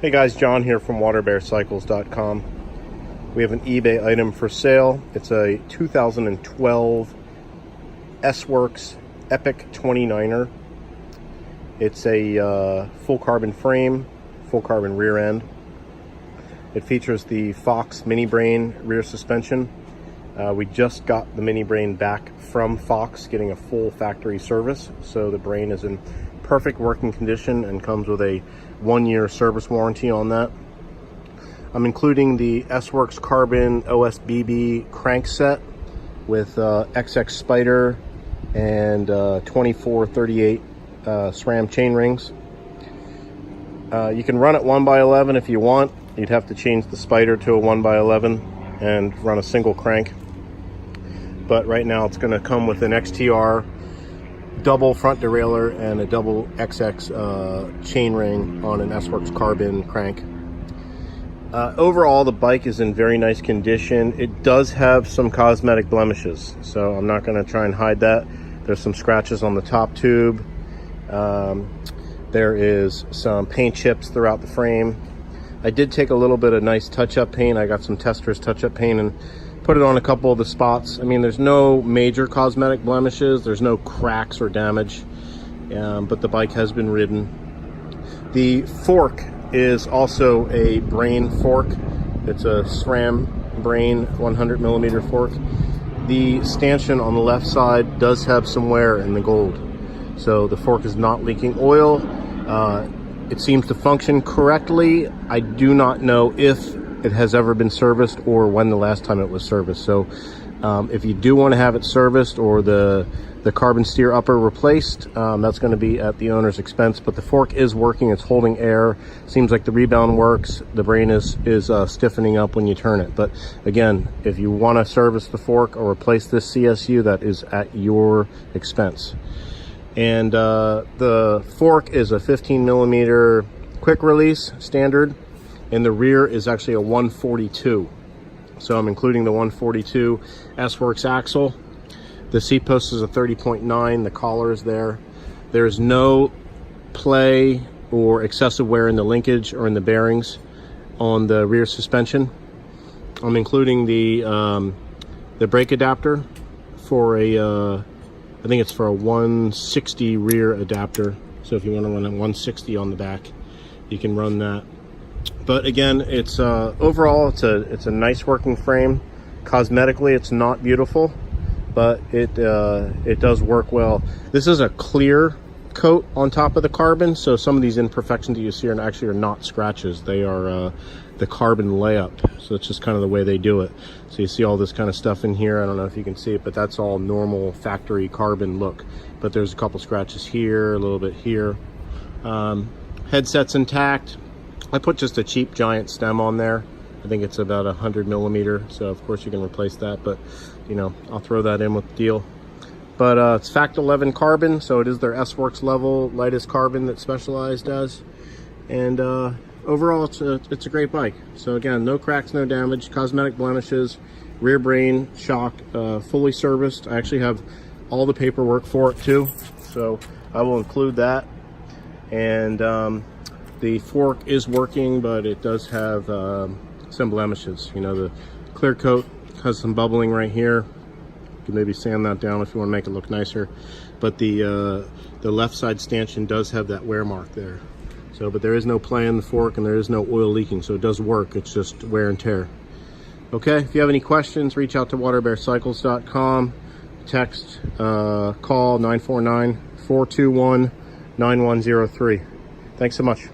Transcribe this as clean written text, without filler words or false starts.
Hey guys, John here from WaterBearCycles.com. We have an eBay item for sale. It's a 2012 S-Works Epic 29er. It's a full carbon frame, full carbon rear end. It features the Fox Mini Brain rear suspension. We just got the Mini Brain back from Fox, getting a full factory service. So the brain is in perfect working condition and comes with a 1-year service warranty on that. I'm including the S-Works Carbon OSBB crank set with XX Spider and 2438 SRAM chain rings. You can run it 1x11 if you want. You'd have to change the Spider to a 1x11 and run a single crank. But right now it's going to come with an XTR double front derailleur and a double XX chain ring on an S-Works carbon crank. Overall, the bike is in very nice condition. It does have some cosmetic blemishes, so I'm not going to try and hide that. There's some scratches on the top tube. There is some paint chips throughout the frame. I did take a little bit of nice touch-up paint. I got some Testors touch-up paint and put it on a couple of the spots. I mean, there's no major cosmetic blemishes. There's no cracks or damage, but the bike has been ridden. The fork is also a brain fork. It's a SRAM brain 100mm fork. The stanchion on the left side does have some wear in the gold, so the fork is not leaking oil. It seems to function correctly. I do not know if it has ever been serviced or when the last time it was serviced. So if you do want to have it serviced or the carbon steer upper replaced, that's going to be at the owner's expense. But the fork is working. It's holding air. Seems like the rebound works. The brain is stiffening up when you turn it. But again, if you want to service the fork or replace this CSU, that is at your expense. And the fork is a 15mm quick release standard, and the rear is actually a 142. So I'm including the 142 S-Works axle. The seat post is a 30.9. The collar is there. There's no play or excessive wear in the linkage or in the bearings on the rear suspension. I'm including the brake adapter for a I think it's for a 160 rear adapter. So if you want to run a 160 on the back, you can run that. But again, it's overall it's a nice working frame. Cosmetically, it's not beautiful, but it does work well. This is a clear coat on top of the carbon, so some of these imperfections that you see actually are not scratches. They are the carbon layup. So it's just kind of the way they do it. So you see all this kind of stuff in here. I don't know if you can see it, but that's all normal factory carbon look. But there's a couple scratches here, a little bit here. Headset's intact. I put just a cheap giant stem on there. I think it's about 100mm, so of course you can replace that, but you know, I'll throw that in with the deal. But it's Fact 11 carbon, so it is their S-Works level lightest carbon that Specialized does. And overall, it's a great bike. So again, no cracks, no damage, cosmetic blemishes, rear brain shock, fully serviced. I actually have all the paperwork for it too, so I will include that. And the fork is working, but it does have some blemishes. You know, the clear coat has some bubbling right here. You can maybe sand that down if you want to make it look nicer. But the left side stanchion does have that wear mark there. So, but there is no play in the fork and there is no oil leaking, so it does work. It's just wear and tear. Okay, if you have any questions, reach out to WaterBearCycles.com. Text, call 949-421-9103. Thanks so much.